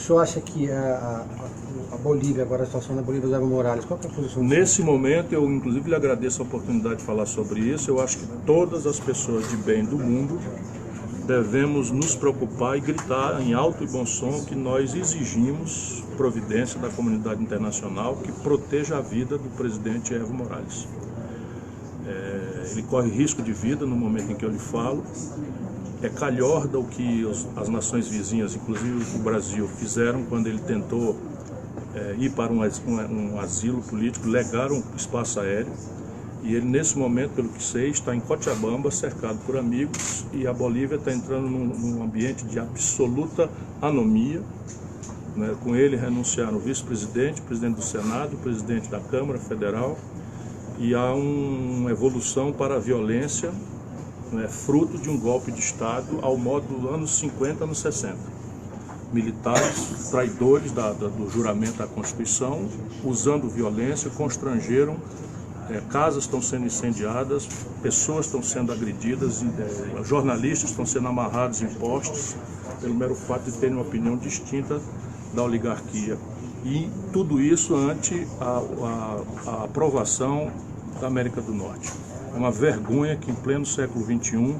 senhor acha que a Bolívia, agora a situação da Bolívia do Evo Morales, qual que é a posição do senhor? Nesse momento, eu inclusive lhe agradeço a oportunidade de falar sobre isso. Eu acho que todas as pessoas de bem do mundo devemos nos preocupar e gritar em alto e bom som que nós exigimos providência da comunidade internacional que proteja a vida do presidente Evo Morales. Ele corre risco de vida no momento em que eu lhe falo. É calhorda o que as nações vizinhas, inclusive o Brasil, fizeram quando ele tentou ir para um asilo político, legaram o espaço aéreo. E ele, nesse momento, pelo que sei, está em Cochabamba, cercado por amigos, e a Bolívia está entrando num ambiente de absoluta anomia. Né? Com ele renunciaram o vice-presidente, o presidente do Senado, o presidente da Câmara Federal, e há uma evolução para a violência, né, fruto de um golpe de Estado ao modo dos anos 50, anos 60. Militares, traidores do juramento à Constituição, usando violência, constrangeram, casas estão sendo incendiadas, pessoas estão sendo agredidas, jornalistas estão sendo amarrados em postes, pelo mero fato de terem uma opinião distinta da oligarquia. E tudo isso ante a aprovação da América do Norte. É uma vergonha que em pleno século XXI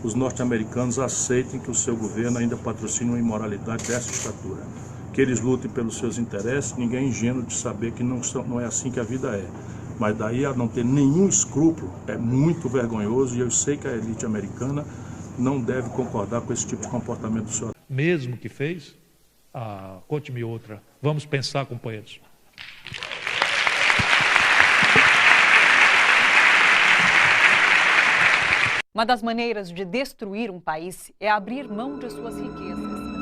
os norte-americanos aceitem que o seu governo ainda patrocine uma imoralidade dessa estatura. Que eles lutem pelos seus interesses, ninguém é ingênuo de saber que não é assim que a vida é. Mas daí a não ter nenhum escrúpulo é muito vergonhoso, e eu sei que a elite americana não deve concordar com esse tipo de comportamento do senhor. Mesmo que fez, conte-me outra. Vamos pensar, companheiros. Uma das maneiras de destruir um país é abrir mão de suas riquezas.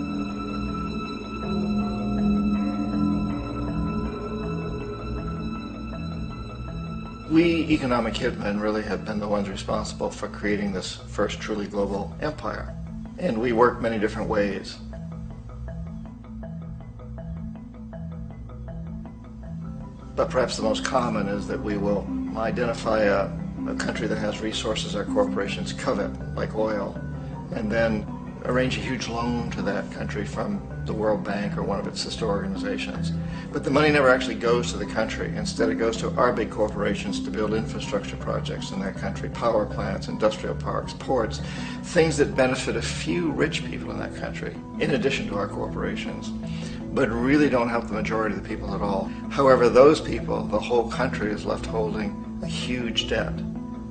We economic hitmen really have been the ones responsible for creating this first truly global empire. And we work many different ways. But perhaps the most common is that we will identify a country that has resources our corporations covet, like oil, and then arrange a huge loan to that country from the World Bank or one of its sister organizations. But the money never actually goes to the country. Instead, it goes to our big corporations to build infrastructure projects in that country, power plants, industrial parks, ports, things that benefit a few rich people in that country, in addition to our corporations, but really don't help the majority of the people at all. However, those people, the whole country is left holding a huge debt.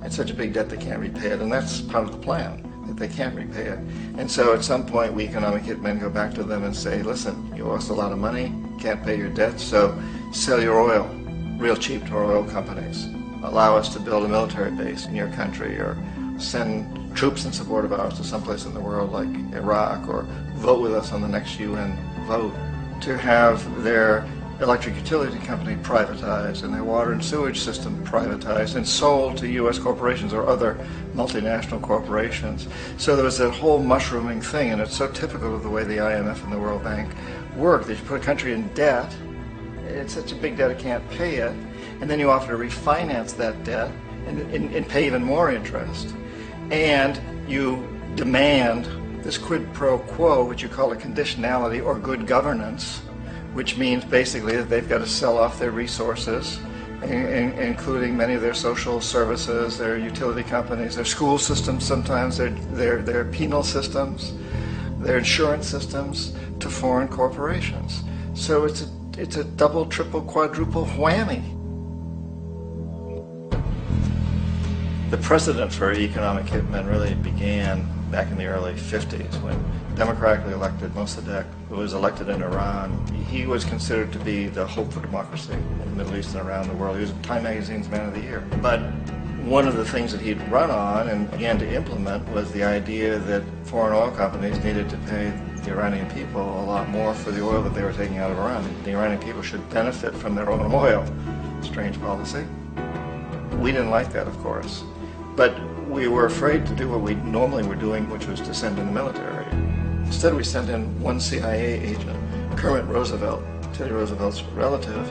It's such a big debt they can't repay it, and that's part of the plan, that they can't repay it. And so at some point, we economic hitmen go back to them and say, listen, you owe us a lot of money, can't pay your debt, so sell your oil real cheap to our oil companies. Allow us to build a military base in your country, or send troops in support of ours to someplace in the world like Iraq, or vote with us on the next UN vote. To have their electric utility company privatized and their water and sewage system privatized and sold to U.S. corporations or other multinational corporations. So there was that whole mushrooming thing, and it's so typical of the way the IMF and the World Bank work, that you put a country in debt, it's such a big debt it can't pay it, and then you offer to refinance that debt and pay even more interest. And you demand this quid pro quo, which you call a conditionality or good governance, which means basically that they've got to sell off their resources, including many of their social services, their utility companies, their school systems sometimes, their penal systems, their insurance systems, to foreign corporations. So it's a double, triple, quadruple whammy. The precedent for economic hitmen really began back in the early 50s when democratically elected Mossadegh, who was elected in Iran, he was considered to be the hope for democracy in the Middle East and around the world. He was Time Magazine's Man of the Year. But one of the things that he'd run on and began to implement was the idea that foreign oil companies needed to pay the Iranian people a lot more for the oil that they were taking out of Iran. The Iranian people should benefit from their own oil. Strange policy. We didn't like that, of course. But we were afraid to do what we normally were doing, which was to send in the military. Instead, we sent in one CIA agent, Kermit Roosevelt, Teddy Roosevelt's relative.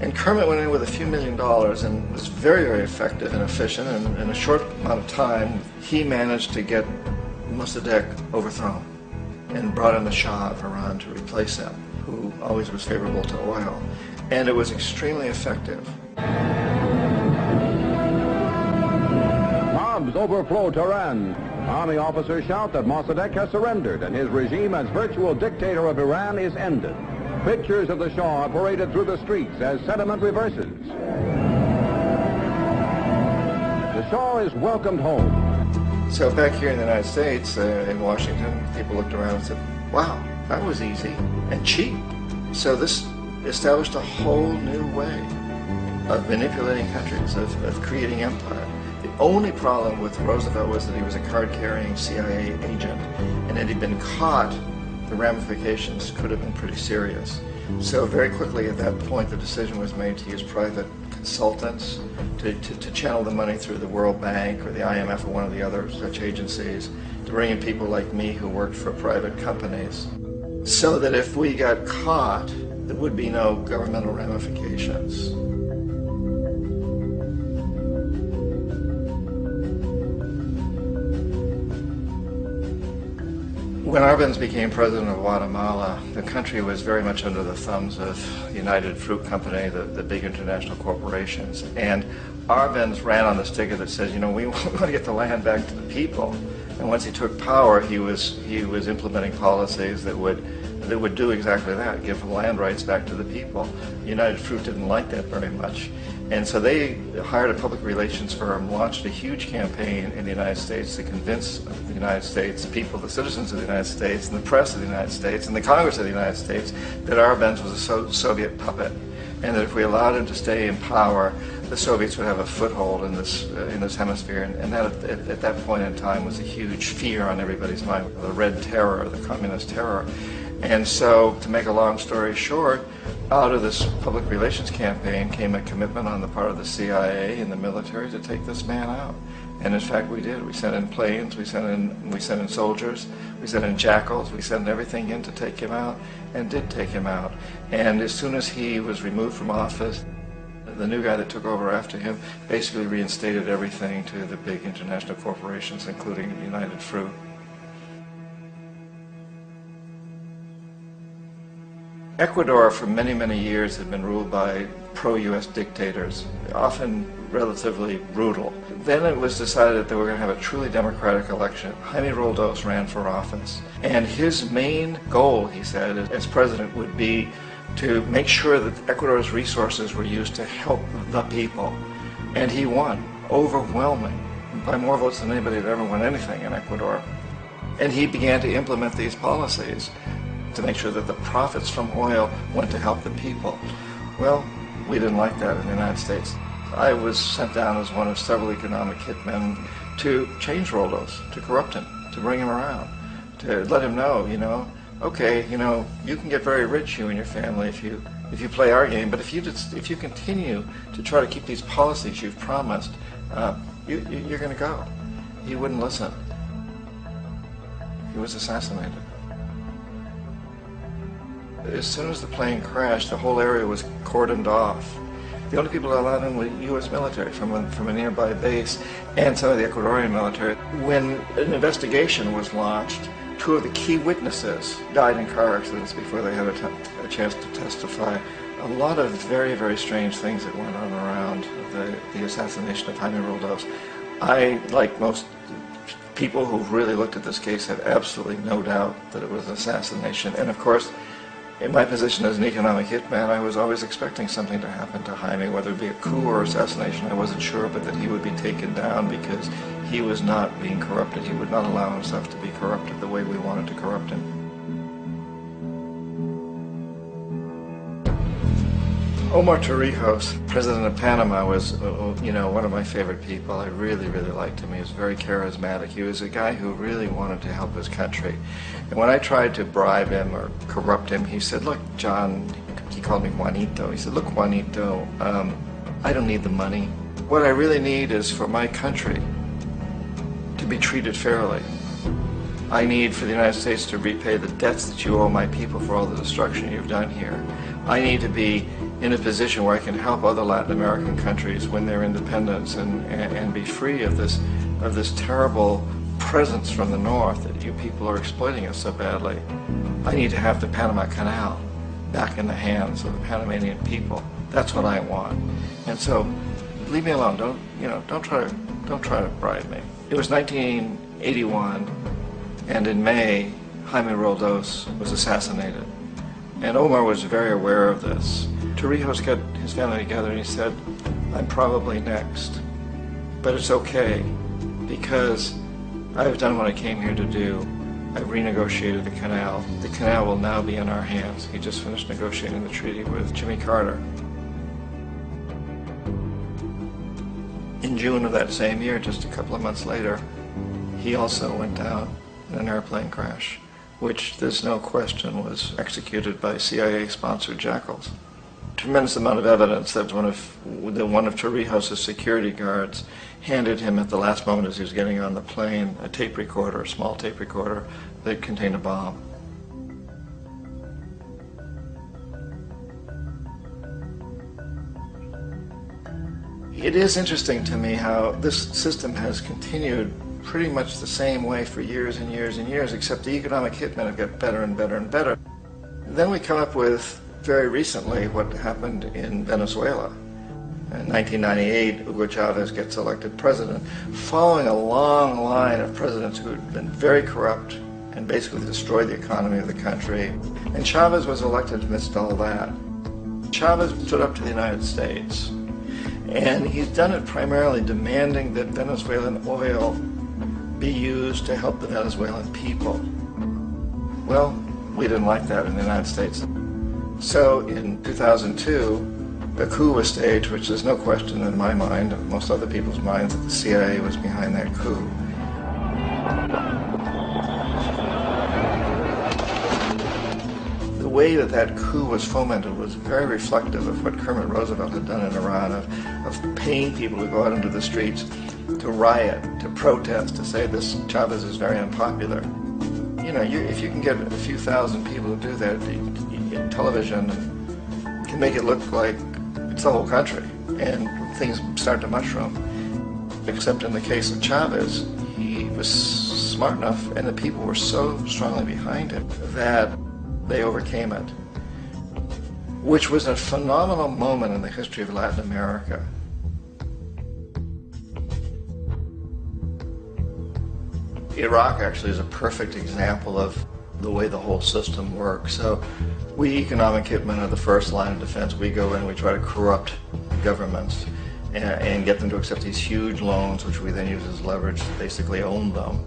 And Kermit went in with a few $1 million and was very, very effective and efficient. And in a short amount of time, he managed to get Mossadegh overthrown. and brought in the Shah of Iran to replace him, who always was favorable to oil. And it was extremely effective. Mobs overflow Tehran. Army officers shout that Mossadegh has surrendered and his regime as virtual dictator of Iran is ended. Pictures of the Shah are paraded through the streets as sentiment reverses. The Shah is welcomed home. So back here in the United States, in Washington, people looked around and said, wow, that was easy and cheap. So this established a whole new way of manipulating countries, of creating empire. The only problem with Roosevelt was that he was a card-carrying CIA agent, and had he been caught, the ramifications could have been pretty serious. So very quickly at that point, the decision was made to use private consultants to channel the money through the World Bank or the IMF or one of the other such agencies, to bring in people like me who worked for private companies, so that if we got caught, there would be no governmental ramifications. When Arbenz became president of Guatemala, the country was very much under the thumbs of United Fruit Company, the big international corporations. And Arbenz ran on this ticket that says, you know, we want to get the land back to the people. And once he took power, he was implementing policies that would do exactly that, give the land rights back to the people. United Fruit didn't like that very much. And so they hired a public relations firm, launched a huge campaign in the United States to convince the United States people, the citizens of the United States, and the press of the United States, and the Congress of the United States, that Arbenz was a Soviet puppet, and that if we allowed him to stay in power, the Soviets would have a foothold in this hemisphere. And that at that point in time was a huge fear on everybody's mind, the Red Terror, the Communist terror. And so, to make a long story short, out of this public relations campaign came a commitment on the part of the CIA and the military to take this man out. And in fact, we did. We sent in planes, we sent in soldiers, we sent in jackals, we sent everything in to take him out, and did take him out. And as soon as he was removed from office, the new guy that took over after him basically reinstated everything to the big international corporations, including United Fruit. Ecuador for many, many years had been ruled by pro-US dictators, often relatively brutal. Then it was decided that they were going to have a truly democratic election. Jaime Roldos ran for office, and his main goal, he said, as president would be to make sure that Ecuador's resources were used to help the people. And he won, overwhelming, by more votes than anybody had ever won anything in Ecuador. And he began to implement these policies to make sure that the profits from oil went to help the people. Well, we didn't like that in the United States. I was sent down as one of several economic hitmen to change Roldos, to corrupt him, to bring him around, to let him know, you know, okay, you know, you can get very rich, you and your family, if you play our game, but if you continue to try to keep these policies you've promised, you're going to go. He wouldn't listen. He was assassinated. As soon as the plane crashed, the whole area was cordoned off. The only people allowed in were U.S. military from a nearby base and some of the Ecuadorian military. When an investigation was launched, two of the key witnesses died in car accidents before they had a chance to testify. A lot of very, very strange things that went on around the assassination of Jaime Roldos. I, like most people who've really looked at this case, have absolutely no doubt that it was an assassination. And of course, in my position as an economic hitman, I was always expecting something to happen to Jaime, whether it be a coup or assassination, I wasn't sure, but that he would be taken down because he was not being corrupted. He would not allow himself to be corrupted the way we wanted to corrupt him. Omar Torrijos, president of Panama, was, one of my favorite people. I really, really liked him. He was very charismatic. He was a guy who really wanted to help his country. And when I tried to bribe him or corrupt him, he said, look, John, he called me Juanito. He said, look, Juanito, I don't need the money. What I really need is for my country to be treated fairly. I need for the United States to repay the debts that you owe my people for all the destruction you've done here. I need to be in a position where I can help other Latin American countries win their independence and be free of this terrible presence from the north that you people are exploiting us so badly. I need to have the Panama Canal back in the hands of the Panamanian people. That's what I want. And so, leave me alone. Don't try to bribe me. It was 1981, and in May, Jaime Roldos was assassinated. And Omar was very aware of this. Torrijos got his family together and he said, I'm probably next, but it's okay, because I've done what I came here to do. I've renegotiated the canal. The canal will now be in our hands. He just finished negotiating the treaty with Jimmy Carter. In June of that same year, just a couple of months later, he also went down in an airplane crash, which there's no question was executed by CIA-sponsored jackals. Tremendous amount of evidence that one of Torrijos' security guards handed him at the last moment as he was getting on the plane a tape recorder, a small tape recorder that contained a bomb. It is interesting to me how this system has continued pretty much the same way for years and years and years, except the economic hitmen have got better and better and better. Then we come up with, very recently, what happened in Venezuela. In 1998, Hugo Chavez gets elected president, following a long line of presidents who had been very corrupt and basically destroyed the economy of the country. And Chavez was elected amidst all that. Chavez stood up to the United States, and he's done it primarily demanding that Venezuelan oil be used to help the Venezuelan people. Well, we didn't like that in the United States. So in 2002, a coup was staged, which there's no question in my mind, and most other people's minds, that the CIA was behind that coup. The way that that coup was fomented was very reflective of what Kermit Roosevelt had done in Iran, of paying people to go out into the streets, to riot, to protest, to say this Chavez is very unpopular. You know, if you can get a few thousand people to do that in television, and can make it look like it's the whole country, and things start to mushroom. Except in the case of Chavez, he was smart enough, and the people were so strongly behind him that they overcame it, which was a phenomenal moment in the history of Latin America. Iraq actually is a perfect example of the way the whole system works. So we economic hitmen are the first line of defense. We go in, we try to corrupt governments and get them to accept these huge loans, which we then use as leverage to basically own them.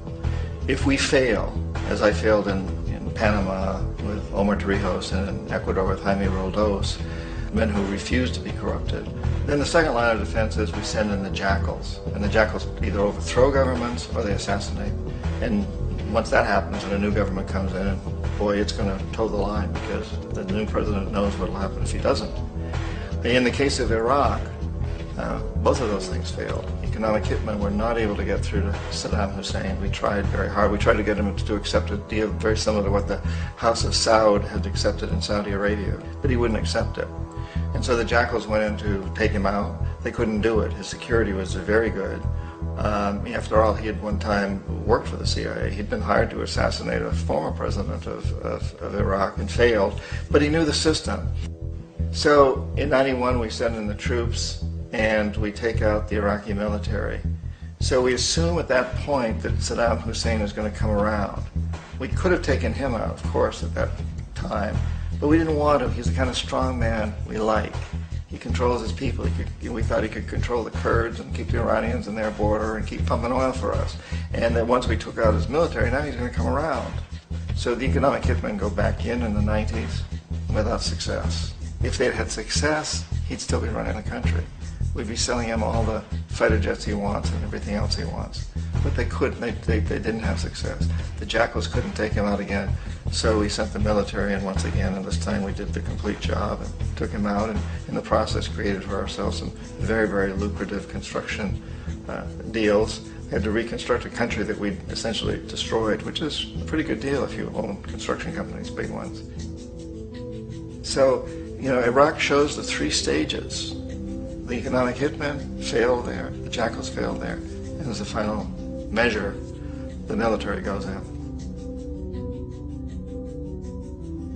If we fail, as I failed in Panama with Omar Torrijos and in Ecuador with Jaime Roldos, men who refuse to be corrupted, then the second line of defense is we send in the jackals. And the jackals either overthrow governments or they assassinate. And once that happens and a new government comes in, boy, it's going to toe the line, because the new president knows what will happen if he doesn't. In the case of Iraq, both of those things failed. Economic hitmen were not able to get through to Saddam Hussein. We tried very hard. We tried to get him to accept a deal very similar to what the House of Saud had accepted in Saudi Arabia, but he wouldn't accept it. And so the jackals went in to take him out. They couldn't do it. His security was very good. After all, he had one time worked for the CIA. He'd been hired to assassinate a former president of Iraq and failed, but he knew the system. So in '91 we send in the troops and we take out the Iraqi military. So we assume at that point that Saddam Hussein is going to come around. We could have taken him out, of course, at that time, but we didn't want him. He's the kind of strong man we like. He controls his people. We thought he could control the Kurds and keep the Iranians in their border and keep pumping oil for us. And then once we took out his military, now he's going to come around. So the economic hitmen go back in the 90s without success. If they'd had success, he'd still be running the country. We'd be selling him all the fighter jets he wants and everything else he wants. But they couldn't. They didn't have success. The jackals couldn't take him out again. So we sent the military in once again, and this time we did the complete job and took him out, and in the process created for ourselves some very, very lucrative construction deals. We had to reconstruct a country that we'd essentially destroyed, which is a pretty good deal if you own construction companies, big ones. So, you know, Iraq shows the three stages. The economic hitmen failed there, the jackals failed there, and as a final measure, the military goes in.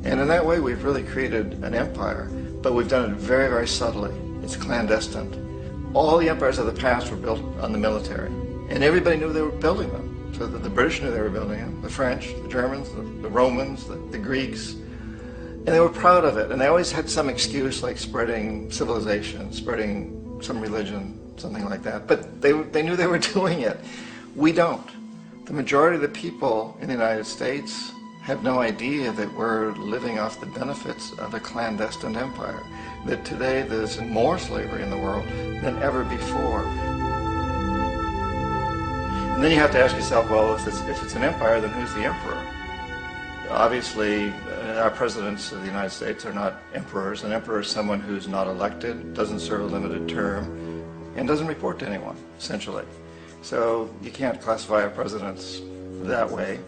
And in that way, we've really created an empire, but we've done it very, very subtly. It's clandestine. All the empires of the past were built on the military, and everybody knew they were building them. So the British knew they were building them, the French, the Germans, the Romans, the Greeks, and they were proud of it. And they always had some excuse, like spreading civilization, spreading some religion, something like that. But they knew they were doing it. We don't. The majority of the people in the United States have no idea that we're living off the benefits of a clandestine empire, that today there's more slavery in the world than ever before. And then you have to ask yourself, well, if it's an empire, then who's the emperor? Obviously, our presidents of the United States are not emperors. An emperor is someone who's not elected, doesn't serve a limited term, and doesn't report to anyone, essentially. So you can't classify our presidents that way.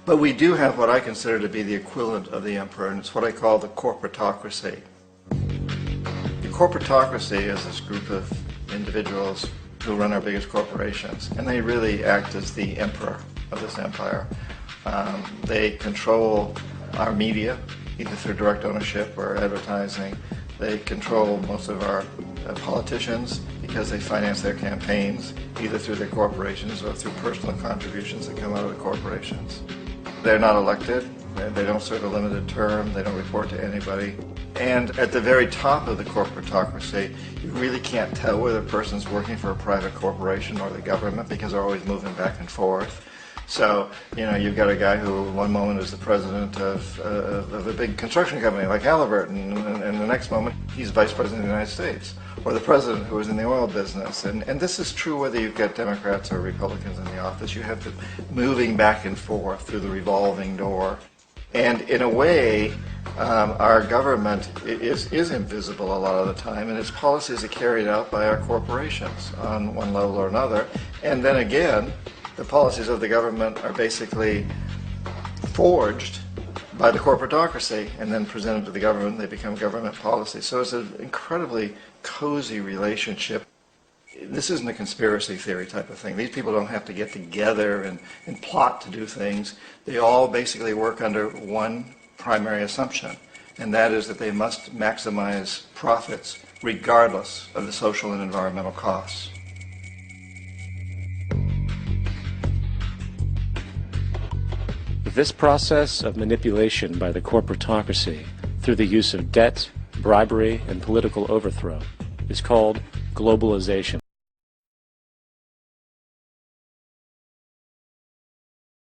But we do have what I consider to be the equivalent of the emperor, and it's what I call the corporatocracy. The corporatocracy is this group of individuals who run our biggest corporations, and they really act as the emperor of this empire. They control our media, either through direct ownership or advertising. They control most of our politicians because they finance their campaigns, either through their corporations or through personal contributions that come out of the corporations. They're not elected, they don't serve a limited term, they don't report to anybody. And at the very top of the corporatocracy, you really can't tell whether a person's working for a private corporation or the government because they're always moving back and forth. So, you know, you've got a guy who one moment is the president of a big construction company like Halliburton, and the next moment he's vice president of the United States, or the president who is in the oil business. And this is true whether you've got Democrats or Republicans in the office. You have to moving back and forth through the revolving door. And in a way, our government is invisible a lot of the time, and its policies are carried out by our corporations on one level or another. And then again, the policies of the government are basically forged by the corporatocracy and then presented to the government. They become government policies. So it's an incredibly cozy relationship. This isn't a conspiracy theory type of thing. These people don't have to get together and plot to do things. They all basically work under one primary assumption, and that is that they must maximize profits regardless of the social and environmental costs. This process of manipulation by the corporatocracy through the use of debt, bribery, and political overthrow is called globalization.